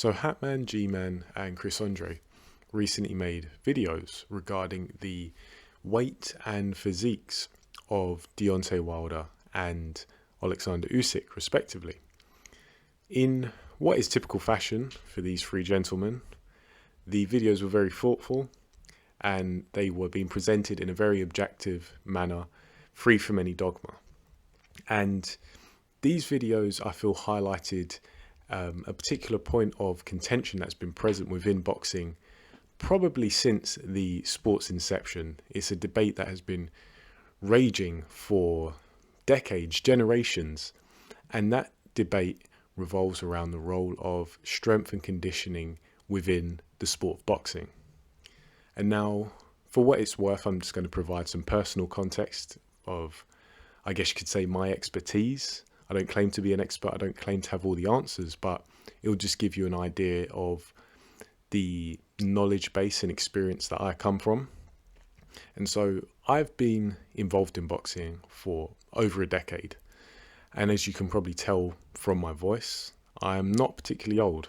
So Hatman, G-Man and Chris Andre recently made videos regarding the weight and physiques of Deontay Wilder and Alexander Usyk respectively. In what is typical fashion for these three gentlemen, the videos were very thoughtful and they were being presented in a very objective manner, free from any dogma. And these videos, I feel, highlighted a particular point of contention that's been present within boxing probably since the sport's inception. It's a debate that has been raging for decades, generations, and that debate revolves around the role of strength and conditioning within the sport of boxing. And now, for what it's worth, I'm just going to provide some personal context of, I guess you could say, my expertise. I don't claim to be an expert. I don't claim to have all the answers, but it'll just give you an idea of the knowledge base and experience that I come from. And so I've been involved in boxing for over a decade. And as you can probably tell from my voice, I am not particularly old.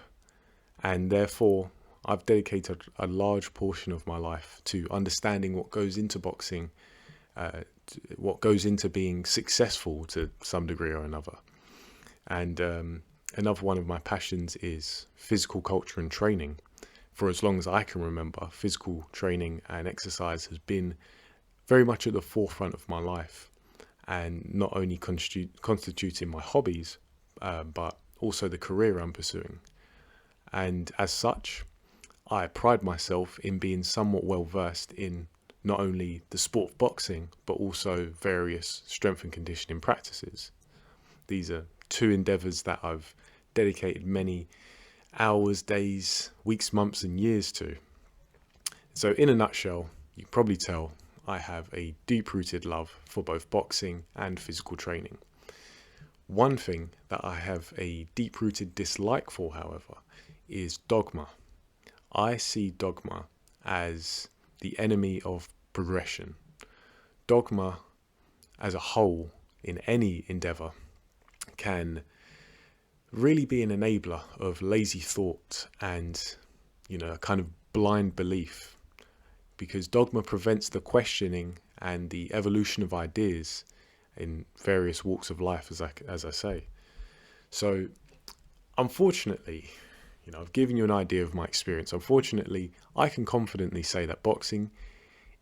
And therefore, I've dedicated a large portion of my life to understanding what goes into boxing, what goes into being successful to some degree or another. And another one of my passions is physical culture and training. For as long as I can remember, physical training and exercise has been very much at the forefront of my life, and not only constituting my hobbies, but also the career I'm pursuing. And as such, I pride myself in being somewhat well versed in not only the sport of boxing, but also various strength and conditioning practices. These are two endeavours that I've dedicated many hours, days, weeks, months and years to. So in a nutshell, you can probably tell I have a deep-rooted love for both boxing and physical training. One thing that I have a deep-rooted dislike for, however, is dogma. I see dogma as the enemy of progression. Dogma as a whole in any endeavour can really be an enabler of lazy thought and, a kind of blind belief, because dogma prevents the questioning and the evolution of ideas in various walks of life, as I say. So unfortunately, I've given you an idea of my experience. Unfortunately, I can confidently say that boxing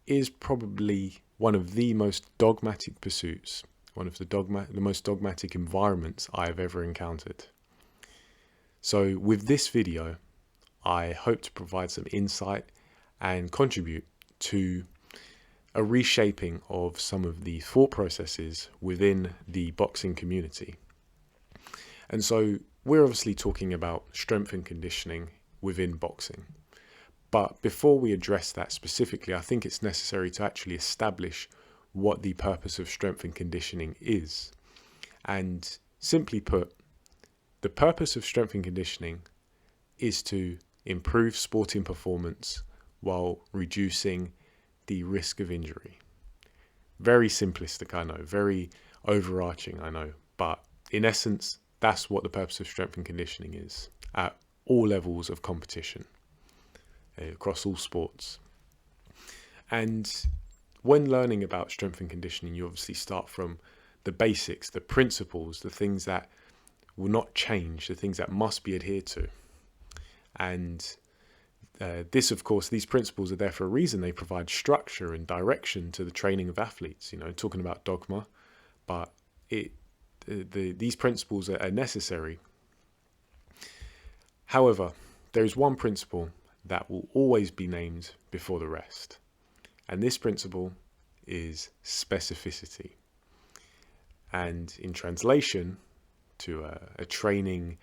is probably one of the most dogmatic pursuits, one of the most dogmatic environments I have ever encountered. So with this video, I hope to provide some insight and contribute to a reshaping of some of the thought processes within the boxing community. And so we're obviously talking about strength and conditioning within boxing. But before we address that specifically, I think it's necessary to actually establish what the purpose of strength and conditioning is. And simply put, the purpose of strength and conditioning is to improve sporting performance while reducing the risk of injury. Very simplistic, I know, very overarching, I know, but in essence, that's what the purpose of strength and conditioning is at all levels of competition, across all sports. And when learning about strength and conditioning, you obviously start from the basics, the principles, the things that will not change, the things that must be adhered to. And these principles are there for a reason. They provide structure and direction to the training of athletes, talking about dogma, but these principles are necessary. However, there is one principle that will always be named before the rest. And this principle is specificity. And in translation to a training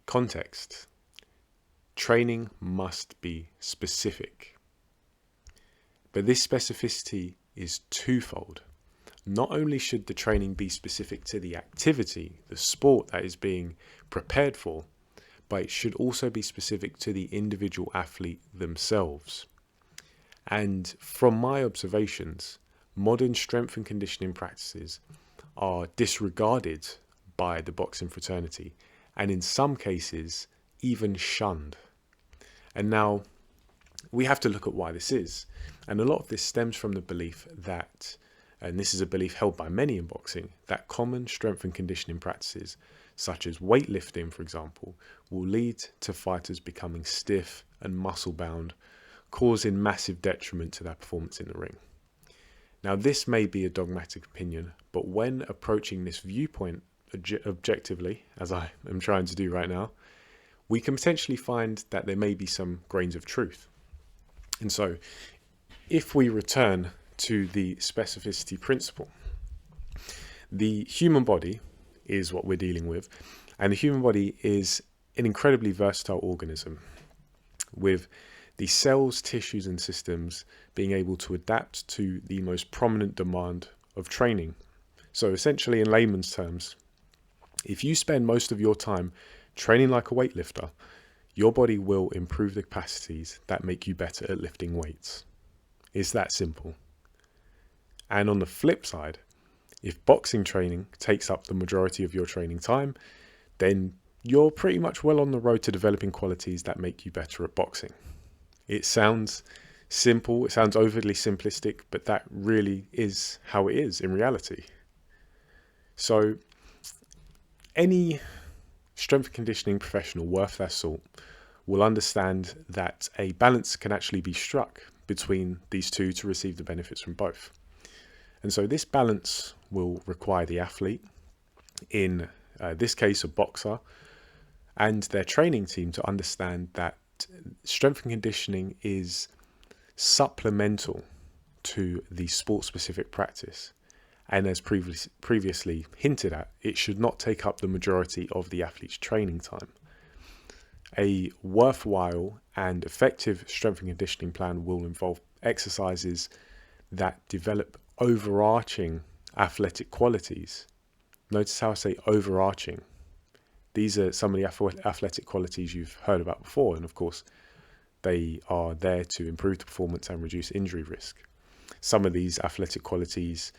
context, training must be specific. But this specificity is twofold. Not only should the training be specific to the activity, the sport that is being prepared for, but it should also be specific to the individual athlete themselves. And from my observations, modern strength and conditioning practices are disregarded by the boxing fraternity, and in some cases even shunned. And now we have to look at why this is. And a lot of this stems from the belief that, and this is a belief held by many in boxing, that common strength and conditioning practices, such as weightlifting, for example, will lead to fighters becoming stiff and muscle-bound, causing massive detriment to their performance in the ring. Now, this may be a dogmatic opinion, but when approaching this viewpoint objectively, as I am trying to do right now, we can potentially find that there may be some grains of truth. And so, if we return to the specificity principle, the human body is what we're dealing with, and the human body is an incredibly versatile organism with the cells, tissues and systems being able to adapt to the most prominent demand of training. So essentially, in layman's terms, if you spend most of your time training like a weightlifter, your body will improve the capacities that make you better at lifting weights. It's that simple. And on the flip side, if boxing training takes up the majority of your training time, then you're pretty much well on the road to developing qualities that make you better at boxing. It sounds simple, it sounds overly simplistic, but that really is how it is in reality. So any strength and conditioning professional worth their salt will understand that a balance can actually be struck between these two to receive the benefits from both. And so this balance will require the athlete, in this case a boxer, and their training team to understand that strength and conditioning is supplemental to the sport-specific practice. And as previously hinted at, it should not take up the majority of the athlete's training time. A worthwhile and effective strength and conditioning plan will involve exercises that develop overarching athletic qualities. Notice how I say overarching. These are some of the athletic qualities you've heard about before, and of course, they are there to improve the performance and reduce injury risk. Some of these athletic qualities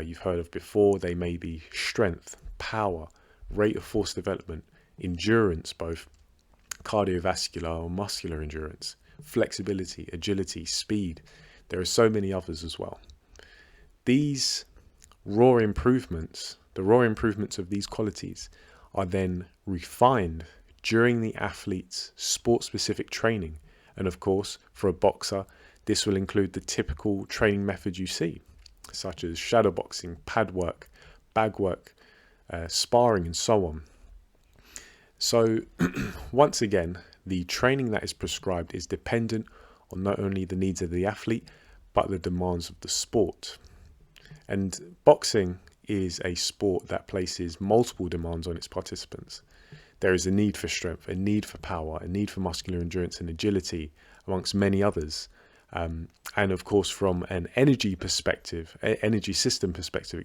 you've heard of before. They may be strength, power, rate of force development, endurance, both cardiovascular or muscular endurance, flexibility, agility, speed. There are so many others as well. These raw improvements, the raw improvements of these qualities, are then refined during the athlete's sport-specific training. And of course, for a boxer, this will include the typical training methods you see, such as shadow boxing, pad work, bag work, sparring, and so on. So once again, the training that is prescribed is dependent on not only the needs of the athlete, but the demands of the sport. And boxing is a sport that places multiple demands on its participants. There is a need for strength, a need for power, a need for muscular endurance and agility, amongst many others. And of course, from an energy system perspective,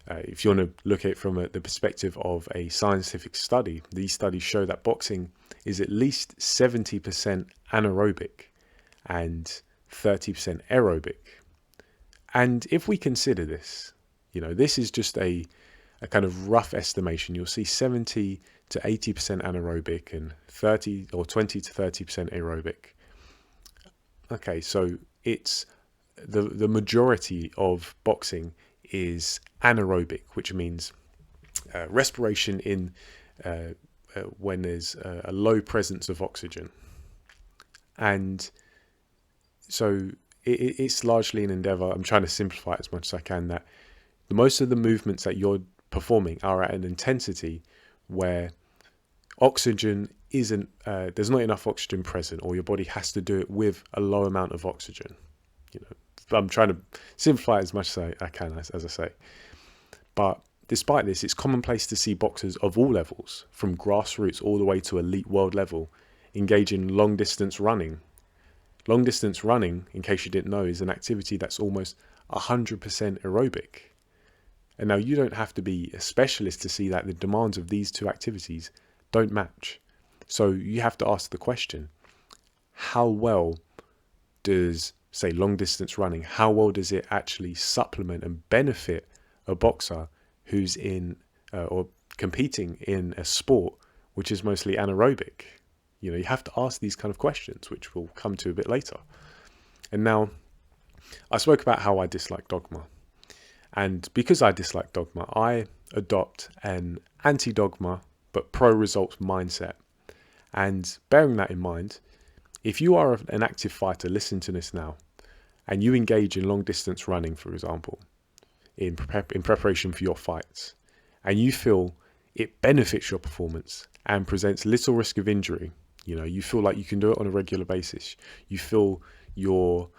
if you want to look at it from the perspective of a scientific study, these studies show that boxing is at least 70% anaerobic and 30% aerobic. And if we consider this, this is just a kind of rough estimation. You'll see 70 to 80% anaerobic and 20 to 30% aerobic. Okay, so it's the majority of boxing is anaerobic, which means respiration in when there's a low presence of oxygen. And so it's largely an endeavor, I'm trying to simplify it as much as I can, that most of the movements that you're performing are at an intensity where oxygen isn't, there's not enough oxygen present, or your body has to do it with a low amount of oxygen. I'm trying to simplify it as much as I can, as I say. But despite this, it's commonplace to see boxers of all levels, from grassroots all the way to elite world level, engage in long distance running. Long distance running, in case you didn't know, is an activity that's almost 100% aerobic. And now you don't have to be a specialist to see that the demands of these two activities don't match. So you have to ask the question, how well does, say, long distance running, how well does it actually supplement and benefit a boxer who's in or competing in a sport which is mostly anaerobic? You know, you have to ask these kind of questions, which we'll come to a bit later. And now, I spoke about how I dislike dogma. And because I dislike dogma, I adopt an anti-dogma but pro-results mindset. And bearing that in mind, if you are an active fighter, listen to this now, and you engage in long distance running, for example, in preparation for your fights, and you feel it benefits your performance and presents little risk of injury, you know, you feel like you can do it on a regular basis, you feel your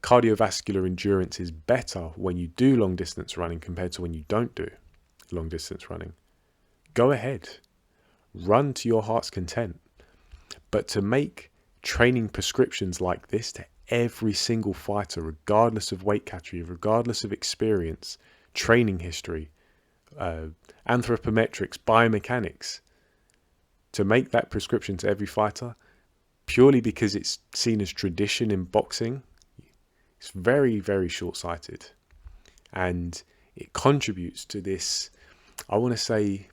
cardiovascular endurance is better when you do long distance running compared to when you don't do long distance running, go ahead, run to your heart's content. But to make training prescriptions like this to every single fighter, regardless of weight category, regardless of experience, training history, anthropometrics, biomechanics, to make that prescription to every fighter purely because it's seen as tradition in boxing, it's very, very short-sighted. And it contributes to this, I want to say,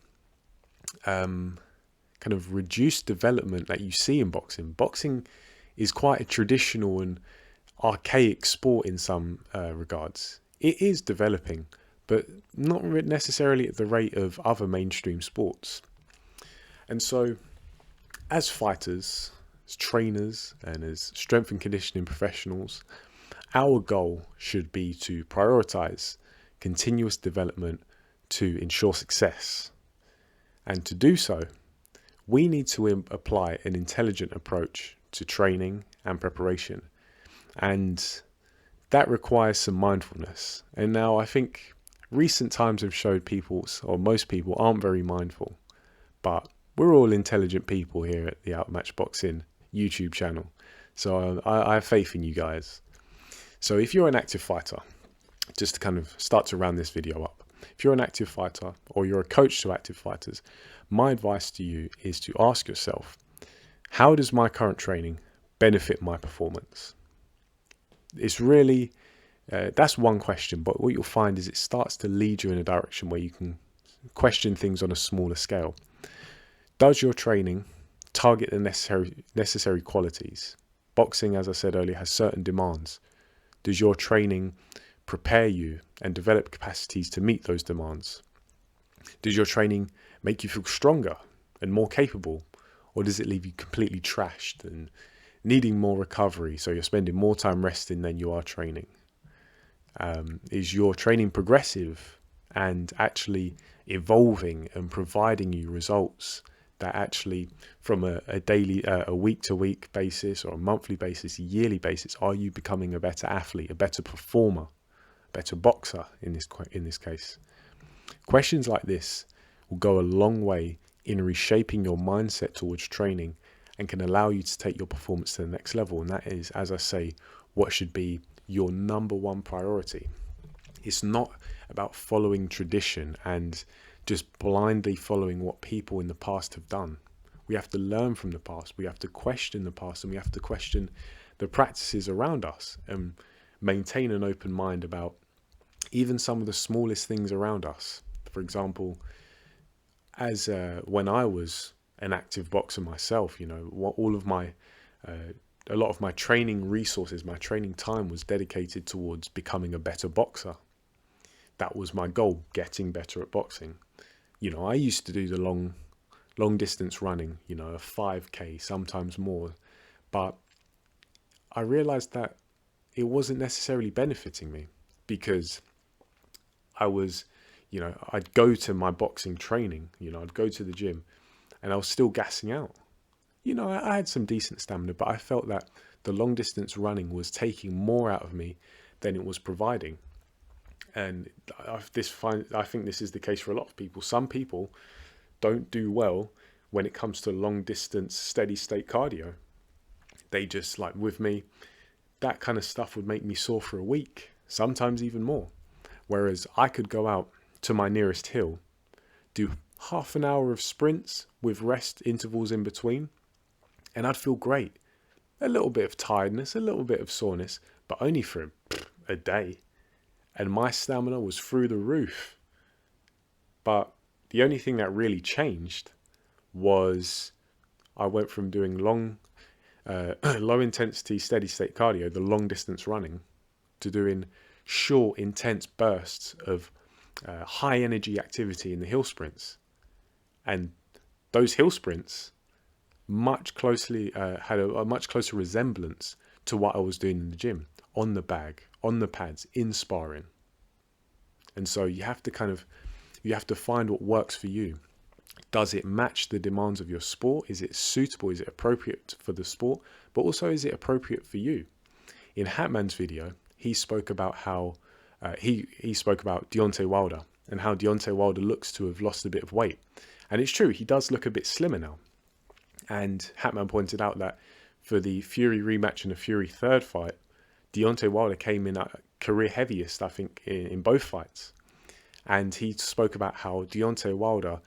kind of reduced development that you see in boxing. Boxing is quite a traditional and archaic sport in some regards. It is developing, but not necessarily at the rate of other mainstream sports. And so, as fighters, as trainers, and as strength and conditioning professionals, our goal should be to prioritize continuous development to ensure success. And to do so, we need to apply an intelligent approach to training and preparation. And that requires some mindfulness. And now I think recent times have showed people, or most people, aren't very mindful. But we're all intelligent people here at the Outmatched Boxing YouTube channel. So I have faith in you guys. So if you're an active fighter, just to kind of start to round this video up, if you're an active fighter or you're a coach to active fighters, my advice to you is to ask yourself, how does my current training benefit my performance? It's really, that's one question, but what you'll find is it starts to lead you in a direction where you can question things on a smaller scale. Does your training target the necessary qualities? Boxing, as I said earlier, has certain demands. Does your training prepare you and develop capacities to meet those demands? Does your training make you feel stronger and more capable? Or does it leave you completely trashed and needing more recovery, so you're spending more time resting than you are training? Is your training progressive and actually evolving and providing you results that actually, from a daily, a week-to-week basis or a monthly basis, a yearly basis, are you becoming a better athlete, a better performer, a better boxer in this case? Questions like this will go a long way in reshaping your mindset towards training and can allow you to take your performance to the next level. And that is, as I say, what should be your number one priority. It's not about following tradition and just blindly following what people in the past have done. We have to learn from the past. We have to question the past, and we have to question the practices around us and maintain an open mind about even some of the smallest things around us. For example, as when I was an active boxer myself, you know, a lot of my training resources, my training time was dedicated towards becoming a better boxer. That was my goal, getting better at boxing. You know, I used to do the long distance running, you know, a 5K, sometimes more. But I realized that it wasn't necessarily benefiting me because I was, you know, I'd go to my boxing training, you know, I'd go to the gym and I was still gassing out. You know, I had some decent stamina, but I felt that the long distance running was taking more out of me than it was providing. And I think this is the case for a lot of people. Some people don't do well when it comes to long distance, steady state cardio. They just, like with me, that kind of stuff would make me sore for a week, sometimes even more. Whereas I could go out to my nearest hill, do half an hour of sprints with rest intervals in between, and I'd feel great. A little bit of tiredness, a little bit of soreness, but only for a day. And my stamina was through the roof. But the only thing that really changed was I went from doing low intensity, steady state cardio, the long distance running, to doing short, intense bursts of high energy activity in the hill sprints. And those hill sprints much closely had a much closer resemblance to what I was doing in the gym, on the bag, on the pads, in sparring. And so you have to find what works for you. Does it match the demands of your sport? Is it suitable? Is it appropriate for the sport? But also, is it appropriate for you? In Hatman's video, he spoke about how he spoke about Deontay Wilder and how Deontay Wilder looks to have lost a bit of weight. And it's true, he does look a bit slimmer now. And Hatman pointed out that for the Fury rematch and the Fury third fight, Deontay Wilder came in at career heaviest, I think, in both fights. And he spoke about how Deontay Wilder,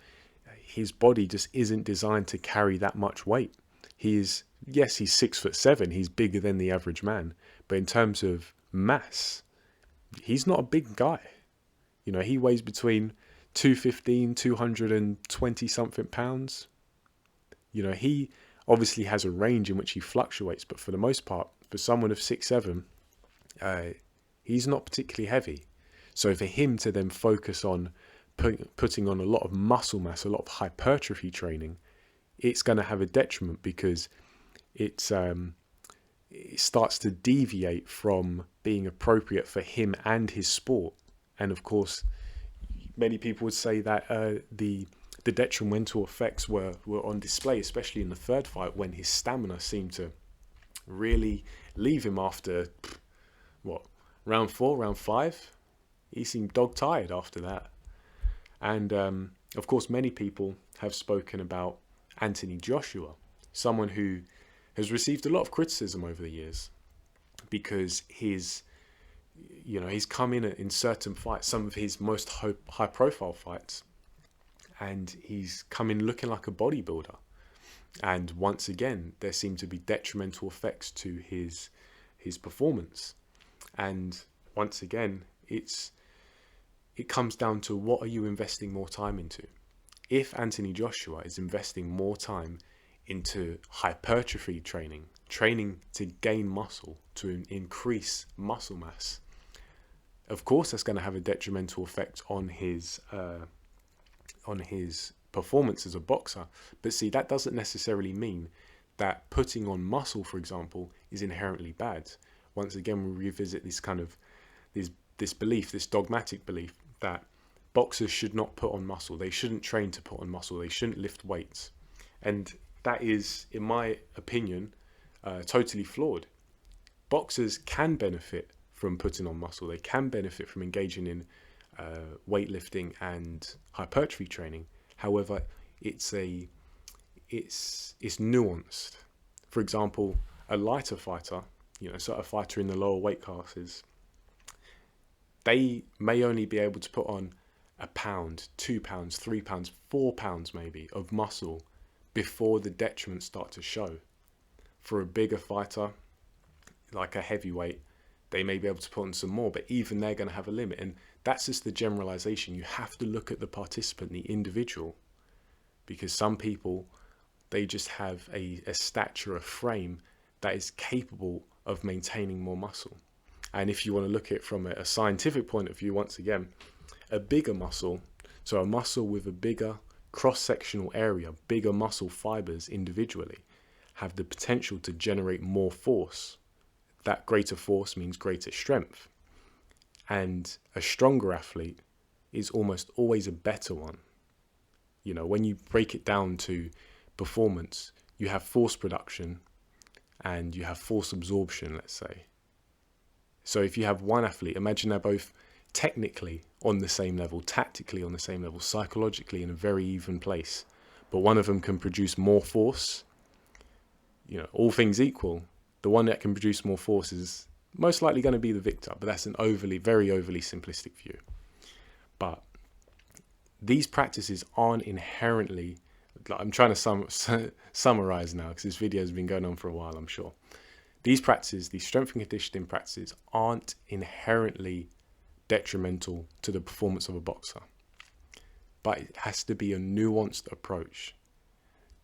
his body just isn't designed to carry that much weight. Yes, he's 6'7", he's bigger than the average man, but in terms of mass, he's not a big guy. You know, he weighs between 215, 220 something pounds. You know, he obviously has a range in which he fluctuates, but for the most part, for someone of 6'7", he's not particularly heavy. So for him to then focus on putting on a lot of muscle mass, a lot of hypertrophy training, it's going to have a detriment because it starts to deviate from being appropriate for him and his sport. And of course, many people would say that the detrimental effects were on display, especially in the third fight, when his stamina seemed to really leave him after, round 4, round 5? He seemed dog-tired after that. And of course, many people have spoken about Anthony Joshua, someone who has received a lot of criticism over the years because he's come in certain fights, some of his most high-profile fights, and he's come in looking like a bodybuilder. And once again, there seem to be detrimental effects to his performance. And once again, it comes down to, what are you investing more time into? If Anthony Joshua is investing more time into hypertrophy training to gain muscle, to increase muscle mass, of course that's going to have a detrimental effect on his performance as a boxer. But see, that doesn't necessarily mean that putting on muscle, for example, is inherently bad. Once again, we revisit this belief, this dogmatic belief that boxers should not put on muscle. They shouldn't train to put on muscle. They shouldn't lift weights. And that is, in my opinion, totally flawed. Boxers can benefit from putting on muscle. They can benefit from engaging in weightlifting and hypertrophy training. However, it's nuanced. For example, a lighter fighter, a fighter in the lower weight classes, they may only be able to put on 1 pound, 2 pounds, 3 pounds, 4 pounds maybe of muscle before the detriments start to show. For a bigger fighter, like a heavyweight, they may be able to put on some more, but even they're going to have a limit. And that's just the generalization. You have to look at the participant, the individual, because some people, they just have a stature, a frame that is capable of maintaining more muscle. And if you want to look at it from a scientific point of view, once again, a bigger muscle, so a muscle with a bigger cross-sectional area, bigger muscle fibers individually, have the potential to generate more force. That greater force means greater strength. And a stronger athlete is almost always a better one. When you break it down to performance, you have force production and you have force absorption, let's say. So if you have one athlete, imagine they're both technically on the same level, tactically on the same level, psychologically in a very even place, but one of them can produce more force. All things equal, the one that can produce more force is most likely going to be the victor, but that's an very overly simplistic view. But these practices aren't inherently, I'm trying to summarize now because this video has been going on for a while, I'm sure. These practices, these strength and conditioning practices, aren't inherently detrimental to the performance of a boxer. But it has to be a nuanced approach.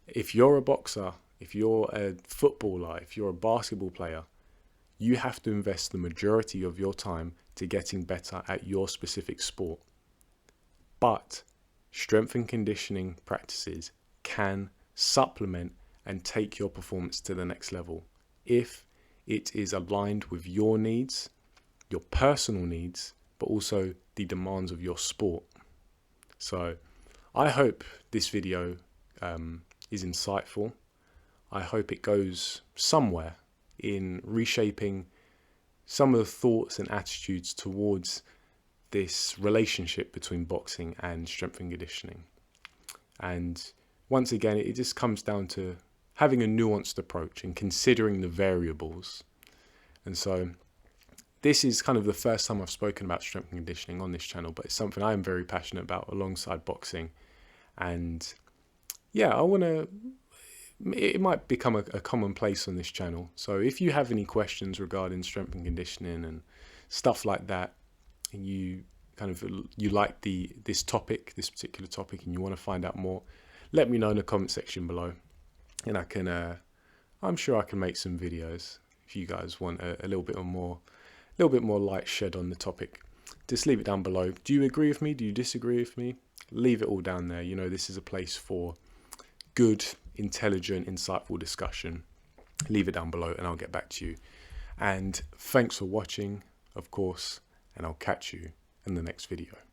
If you're a boxer, if you're a footballer, if you're a basketball player, you have to invest the majority of your time to getting better at your specific sport. But strength and conditioning practices can supplement and take your performance to the next level if it is aligned with your needs, your personal needs, but also the demands of your sport. So I hope this video is insightful. I hope it goes somewhere in reshaping some of the thoughts and attitudes towards this relationship between boxing and strength and conditioning. And once again, it just comes down to having a nuanced approach and considering the variables. And so this is kind of the first time I've spoken about strength and conditioning on this channel, but it's something I am very passionate about alongside boxing. And yeah, it might become a commonplace on this channel. So if you have any questions regarding strength and conditioning and stuff like that, and you like this particular topic, and you want to find out more, let me know in the comment section below, and I'm sure I can make some videos if you guys want a little bit more light shed on the topic. Just leave it down below. Do you agree with me? Do you disagree with me? Leave it all down there. You know, this is a place for good, intelligent, insightful discussion. Leave it down below and I'll get back to you. And thanks for watching, of course, and I'll catch you in the next video.